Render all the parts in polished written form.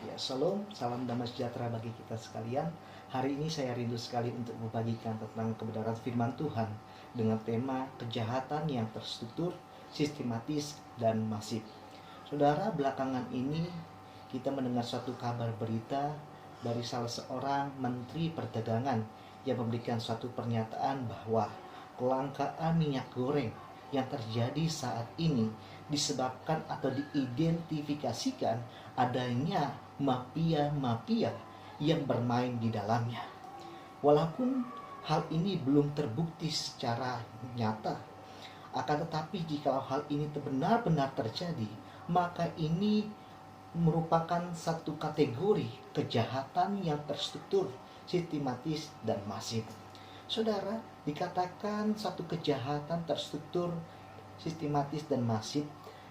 Ya, shalom, salam damai sejahtera bagi kita sekalian. Hari ini saya rindu sekali untuk membagikan tentang kebenaran firman Tuhan dengan tema kejahatan yang terstruktur, sistematis, dan masif. Saudara, belakangan ini kita mendengar suatu kabar berita dari salah seorang menteri perdagangan yang memberikan suatu pernyataan bahwa kelangkaan minyak goreng yang terjadi saat ini disebabkan atau diidentifikasikan adanya mafia-mafia yang bermain di dalamnya. Walaupun hal ini belum terbukti secara nyata, akan tetapi jika hal ini benar-benar terjadi, maka ini merupakan satu kategori kejahatan yang terstruktur, sistematis, dan masif. Saudara, dikatakan satu kejahatan terstruktur, sistematis, dan masif,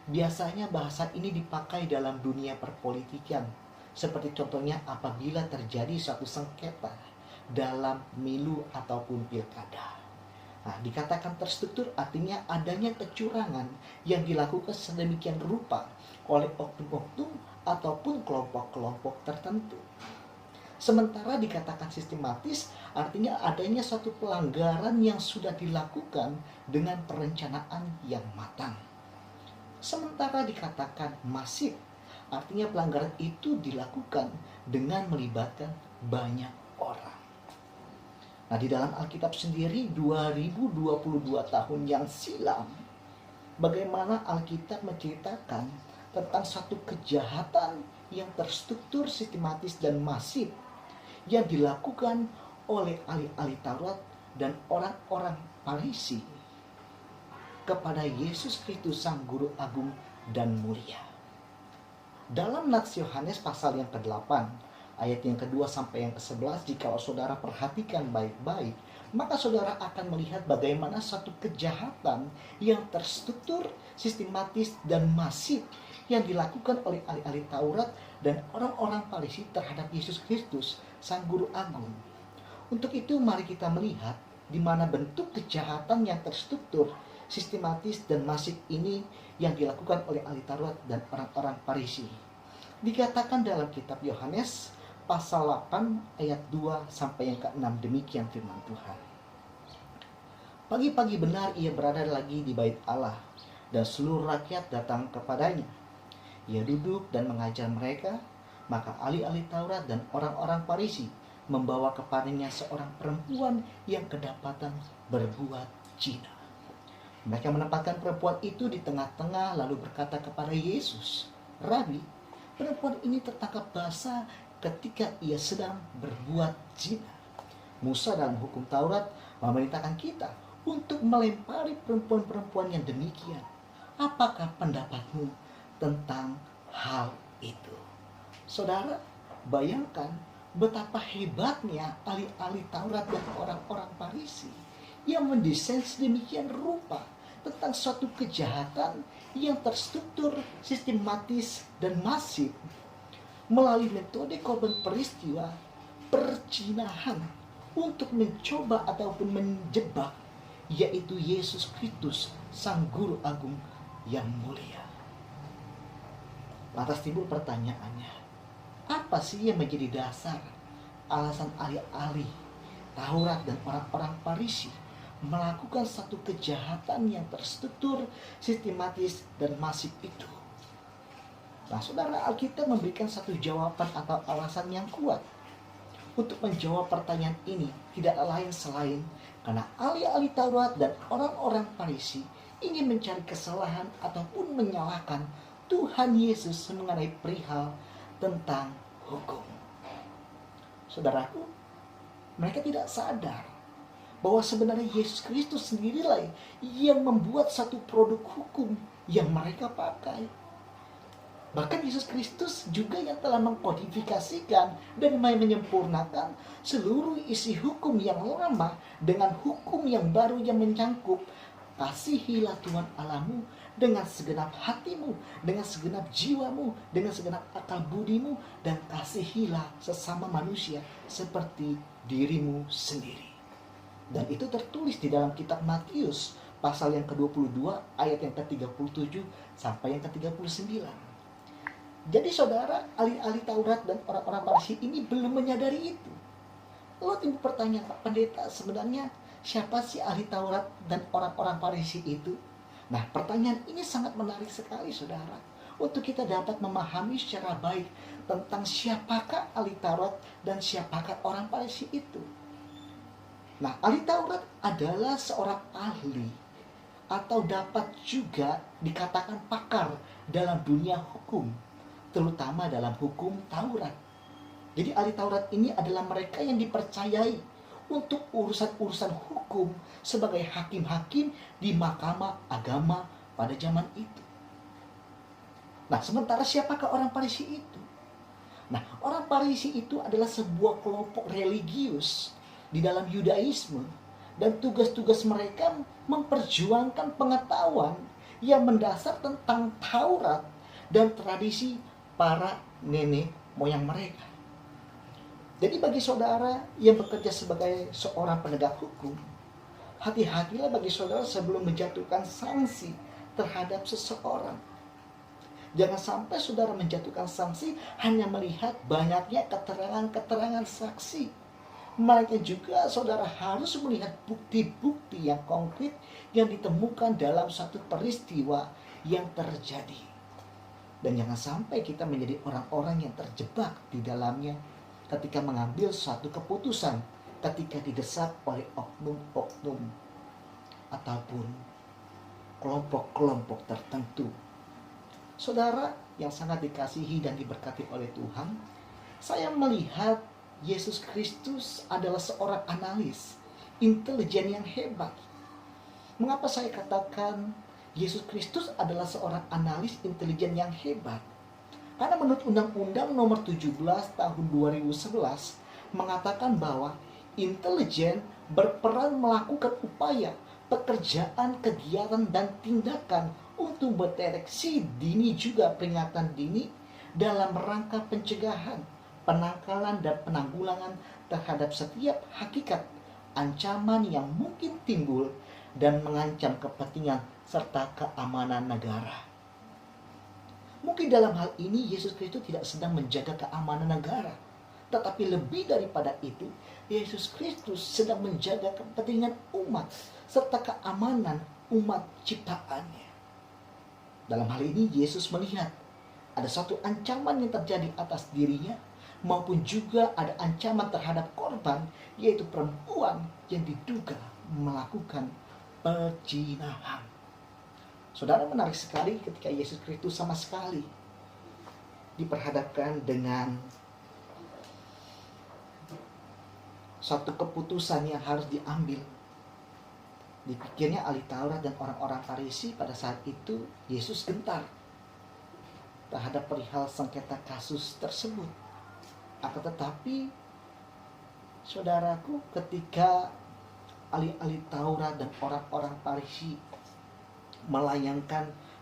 biasanya bahasa ini dipakai dalam dunia perpolitikan. Seperti contohnya apabila terjadi suatu sengketa dalam pemilu ataupun pilkada. Nah, dikatakan terstruktur artinya adanya kecurangan yang dilakukan sedemikian rupa oleh oknum-oknum ataupun kelompok-kelompok tertentu. Sementara dikatakan sistematis artinya adanya suatu pelanggaran yang sudah dilakukan dengan perencanaan yang matang. Sementara dikatakan masif artinya pelanggaran itu dilakukan dengan melibatkan banyak orang. Nah, di dalam Alkitab sendiri 2022 tahun yang silam, bagaimana Alkitab menceritakan tentang satu kejahatan yang terstruktur, sistematis, dan masif yang dilakukan oleh ahli-ahli Taurat dan orang-orang Farisi kepada Yesus Kristus Sang Guru Agung dan Mulia. Dalam Nats Yohanes pasal yang ke-8, ayat yang kedua sampai yang ke-11, jika saudara perhatikan baik-baik, maka saudara akan melihat bagaimana satu kejahatan yang terstruktur, sistematis, dan masif yang dilakukan oleh ahli-ahli Taurat dan orang-orang Farisi terhadap Yesus Kristus, Sang Guru Agung. Untuk itu mari kita melihat di mana bentuk kejahatan yang terstruktur, sistematis, dan masif ini yang dilakukan oleh ahli Taurat dan orang-orang Farisi. Dikatakan dalam kitab Yohanes pasal 8 ayat 2 sampai yang ke-6, demikian firman Tuhan. Pagi-pagi benar ia berada lagi di bait Allah dan seluruh rakyat datang kepadanya. Ia duduk dan mengajar mereka, maka ahli-ahli Taurat dan orang-orang Farisi membawa kepadanya seorang perempuan yang kedapatan berbuat zina. Mereka menempatkan perempuan itu di tengah-tengah lalu berkata kepada Yesus, "Rabi, perempuan ini tertangkap basah ketika ia sedang berbuat zina. Musa dalam hukum Taurat memerintahkan kita untuk melempari perempuan-perempuan yang demikian. Apakah pendapatmu tentang hal itu?" Saudara, bayangkan betapa hebatnya ahli-ahli Taurat dan orang-orang Farisi yang mendesain sedemikian rupa tentang suatu kejahatan yang terstruktur, sistematis, dan masif melalui metode korban peristiwa perzinahan untuk mencoba ataupun menjebak, yaitu Yesus Kristus, Sang Guru Agung yang mulia. Lantas timbul pertanyaannya, apa sih yang menjadi dasar alasan ahli-ahli Taurat dan orang-orang Farisi melakukan satu kejahatan yang terstruktur, sistematis, dan masif itu? Nah, saudara, Alkitab memberikan satu jawaban atau alasan yang kuat untuk menjawab pertanyaan ini, tidak lain selain karena ahli-ahli Taurat dan orang-orang Farisi ingin mencari kesalahan ataupun menyalahkan Tuhan Yesus mengenai perihal tentang hukum. Saudaraku, mereka tidak sadar bahwa sebenarnya Yesus Kristus sendirilah yang membuat satu produk hukum yang mereka pakai. Bahkan Yesus Kristus juga yang telah mengkodifikasikan dan menyempurnakan seluruh isi hukum yang lama dengan hukum yang baru yang mencangkup kasihilah Tuhan Allahmu dengan segenap hatimu, dengan segenap jiwamu, dengan segenap akal budimu, dan kasihilah sesama manusia seperti dirimu sendiri. Dan itu tertulis di dalam kitab Matius pasal yang ke-22 ayat yang ke-37 sampai yang ke-39. Jadi saudara, ahli-ahli Taurat dan orang-orang Farisi ini belum menyadari itu. Lalu timbul pertanyaan, Pak Pendeta, sebenarnya siapa sih ahli Taurat dan orang-orang Farisi itu? Nah, pertanyaan ini sangat menarik sekali saudara, untuk kita dapat memahami secara baik tentang siapakah ahli Taurat dan siapakah orang Farisi itu. Nah, ahli Taurat adalah seorang ahli atau dapat juga dikatakan pakar dalam dunia hukum, terutama dalam hukum Taurat. Jadi ahli Taurat ini adalah mereka yang dipercayai untuk urusan-urusan hukum sebagai hakim-hakim di mahkamah agama pada zaman itu. Nah, sementara siapakah orang Farisi itu? Nah, orang Farisi itu adalah sebuah kelompok religius di dalam Yudaisme, dan tugas-tugas mereka memperjuangkan pengetahuan yang mendasar tentang Taurat dan tradisi para nenek moyang mereka. Jadi bagi saudara yang bekerja sebagai seorang penegak hukum, hati-hatilah bagi saudara sebelum menjatuhkan sanksi terhadap seseorang. Jangan sampai saudara menjatuhkan sanksi hanya melihat banyaknya keterangan-keterangan saksi. Melainkan juga saudara harus melihat bukti-bukti yang konkret yang ditemukan dalam satu peristiwa yang terjadi. Dan jangan sampai kita menjadi orang-orang yang terjebak di dalamnya ketika mengambil suatu keputusan, ketika didesak oleh oknum-oknum ataupun kelompok-kelompok tertentu. Saudara yang sangat dikasihi dan diberkati oleh Tuhan, saya melihat Yesus Kristus adalah seorang analis intelijen yang hebat. Mengapa saya katakan Yesus Kristus adalah seorang analis intelijen yang hebat? Karena menurut Undang-Undang nomor 17 tahun 2011 mengatakan bahwa intelijen berperan melakukan upaya, pekerjaan, kegiatan, dan tindakan untuk mendeteksi dini juga peringatan dini dalam rangka pencegahan, penangkalan, dan penanggulangan terhadap setiap hakikat ancaman yang mungkin timbul dan mengancam kepentingan serta keamanan negara. Mungkin dalam hal ini Yesus Kristus tidak sedang menjaga keamanan negara, tetapi lebih daripada itu, Yesus Kristus sedang menjaga kepentingan umat serta keamanan umat ciptaannya. Dalam hal ini Yesus melihat ada suatu ancaman yang terjadi atas dirinya, maupun juga ada ancaman terhadap korban, yaitu perempuan yang diduga melakukan perzinahan. Saudara, menarik sekali ketika Yesus Kristus sama sekali diperhadapkan dengan suatu keputusan yang harus diambil. Dipikirnya ahli Taurat dan orang-orang Farisi pada saat itu Yesus gentar terhadap perihal sengketa kasus tersebut. Akan tetapi, saudaraku, ketika ahli-ahli Taurat dan orang-orang Farisi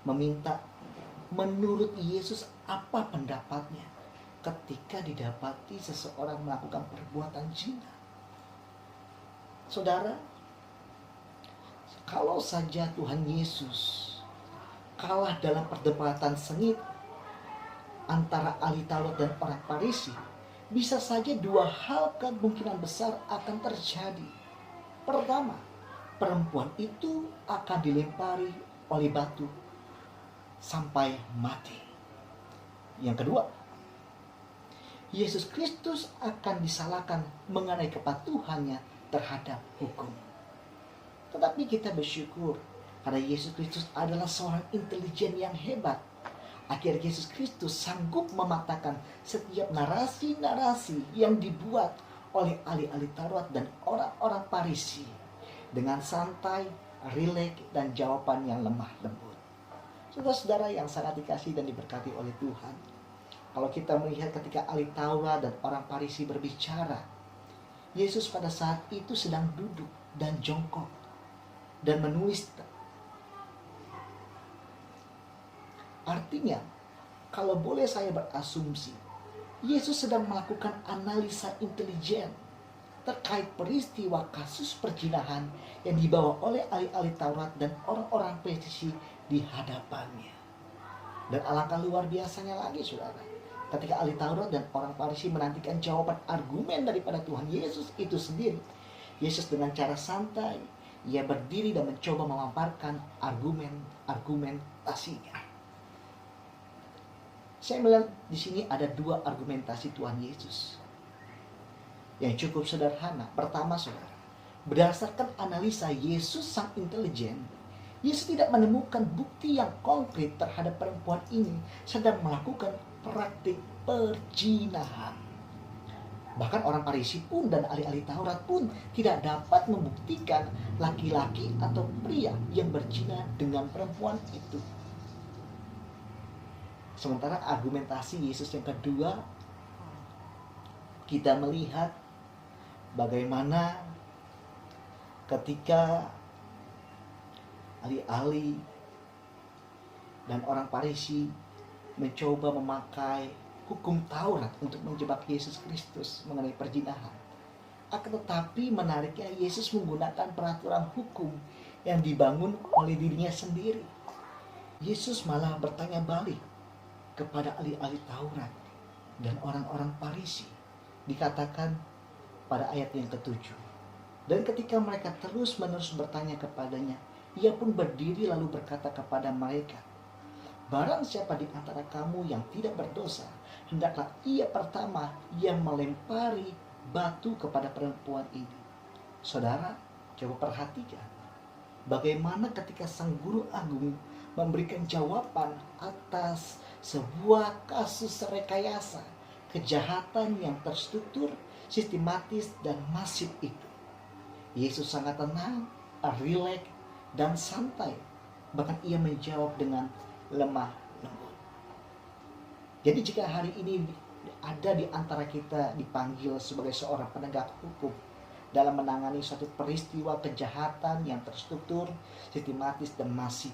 meminta menurut Yesus apa pendapatnya ketika didapati seseorang melakukan perbuatan zina. Saudara, kalau saja Tuhan Yesus kalah dalam perdebatan sengit antara ahli Taurat dan orang Farisi, bisa saja dua hal kemungkinan besar akan terjadi. Pertama, perempuan itu akan dilempari oleh batu sampai mati. Yang kedua, Yesus Kristus akan disalahkan mengenai kepatuhannya terhadap hukum. Tetapi kita bersyukur karena Yesus Kristus adalah seorang intelijen yang hebat. Akhirnya Yesus Kristus sanggup mematahkan setiap narasi-narasi yang dibuat oleh ahli-ahli Taurat dan orang-orang Farisi dengan santai, rileks, dan jawaban yang lemah lembut. Saudara-saudara yang sangat dikasihi dan diberkati oleh Tuhan, kalau kita melihat ketika ahli Taurat dan orang Farisi berbicara, Yesus pada saat itu sedang duduk dan jongkok dan menulis. Artinya, kalau boleh saya berasumsi, Yesus sedang melakukan analisa intelijen terkait peristiwa kasus perzinahan yang dibawa oleh ahli-ahli Taurat dan orang-orang Farisi di hadapannya. Dan alangkah luar biasanya lagi saudara, ketika ahli Taurat dan orang Farisi menantikan jawaban argumen daripada Tuhan Yesus itu sendiri, Yesus dengan cara santai, ia berdiri dan mencoba memaparkan argumentasinya. Saya melihat di sini ada dua argumentasi Tuhan Yesus yang cukup sederhana. Pertama saudara, berdasarkan analisa Yesus sang intelijen, Yesus tidak menemukan bukti yang konkret terhadap perempuan ini sedang melakukan praktik perzinahan. Bahkan orang Farisi pun dan ahli-ahli Taurat pun tidak dapat membuktikan laki-laki atau pria yang berzina dengan perempuan itu. Sementara argumentasi Yesus yang kedua, kita melihat bagaimana ketika ahli-ahli dan orang Farisi mencoba memakai hukum Taurat untuk menjebak Yesus Kristus mengenai perzinahan. Akan tetapi menariknya Yesus menggunakan peraturan hukum yang dibangun oleh dirinya sendiri. Yesus malah bertanya balik kepada ahli-ahli Taurat dan orang-orang Farisi. Dikatakan pada ayat yang ke-7. Dan ketika mereka terus-menerus bertanya kepadanya, ia pun berdiri lalu berkata kepada mereka, barang siapa di antara kamu yang tidak berdosa, hendaklah ia pertama yang melempari batu kepada perempuan ini. Saudara, coba perhatikan bagaimana ketika sang guru agung memberikan jawaban atas sebuah kasus rekayasa kejahatan yang terstruktur, sistematis, dan masif itu. Yesus sangat tenang, rileks, dan santai. Bahkan ia menjawab dengan lemah lembut. Jadi jika hari ini ada di antara kita dipanggil sebagai seorang penegak hukum dalam menangani suatu peristiwa kejahatan yang terstruktur, sistematis, dan masif,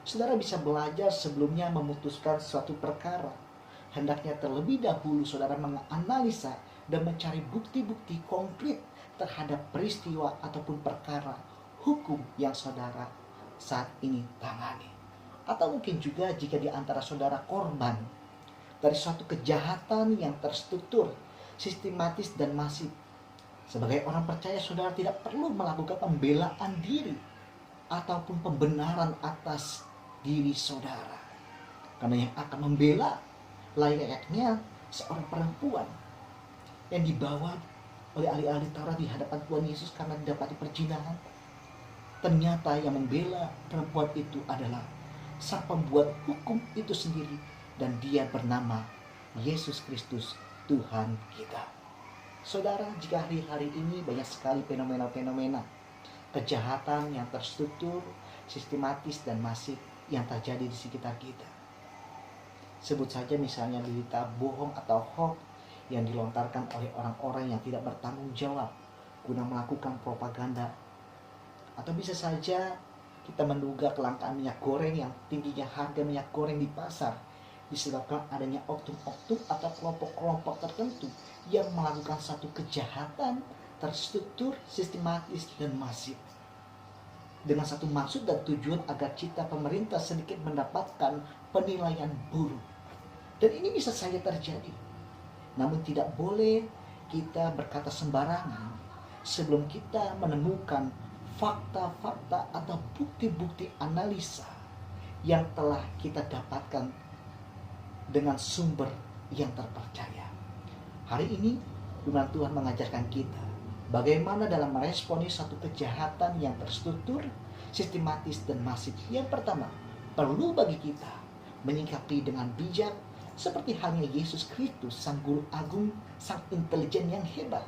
saudara bisa belajar sebelumnya memutuskan suatu perkara. Hendaknya terlebih dahulu saudara menganalisa dan mencari bukti-bukti konkret terhadap peristiwa ataupun perkara hukum yang saudara saat ini tangani. Atau mungkin juga jika di antara saudara korban dari suatu kejahatan yang terstruktur, sistematis, dan masif, sebagai orang percaya saudara tidak perlu melakukan pembelaan diri ataupun pembenaran atas diri saudara. Karena yang akan membela layaknya seorang perempuan yang dibawa oleh ahli-ahli Taurat di hadapan Tuhan Yesus karena didapati perzinahan. Ternyata yang membela perempuan itu adalah sang pembuat hukum itu sendiri, dan dia bernama Yesus Kristus, Tuhan kita. Saudara, jika hari-hari ini banyak sekali fenomena-fenomena kejahatan yang terstruktur, sistematis, dan masif yang terjadi di sekitar kita. Sebut saja misalnya berita bohong atau hoax yang dilontarkan oleh orang-orang yang tidak bertanggung jawab guna melakukan propaganda. Atau bisa saja kita menduga kelangkaan minyak goreng yang tingginya harga minyak goreng di pasar disebabkan adanya oknum-oknum atau kelompok-kelompok tertentu yang melakukan satu kejahatan terstruktur, sistematis, dan masif dengan satu maksud dan tujuan agar cita pemerintah sedikit mendapatkan penilaian buruk. Dan ini bisa saja terjadi. Namun tidak boleh kita berkata sembarangan sebelum kita menemukan fakta-fakta atau bukti-bukti analisa yang telah kita dapatkan dengan sumber yang terpercaya. Hari ini firman Tuhan mengajarkan kita bagaimana dalam meresponi satu kejahatan yang terstruktur, sistematis, dan masif. Yang pertama, perlu bagi kita menyikapi dengan bijak seperti halnya Yesus Kristus, sang guru agung, sang intelijen yang hebat.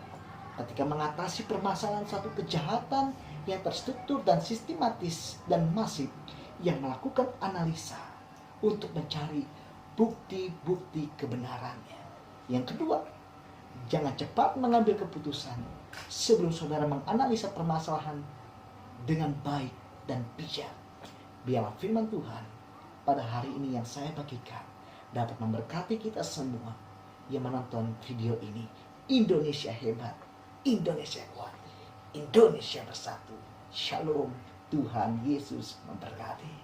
Ketika mengatasi permasalahan satu kejahatan yang terstruktur dan sistematis dan masif, yang melakukan analisa untuk mencari bukti-bukti kebenarannya. Yang kedua, jangan cepat mengambil keputusan sebelum saudara menganalisa permasalahan dengan baik dan bijak. Biarlah firman Tuhan pada hari ini yang saya bagikan dapat memberkati kita semua yang menonton video ini. Indonesia hebat, Indonesia kuat, Indonesia bersatu. Shalom, Tuhan Yesus memberkati.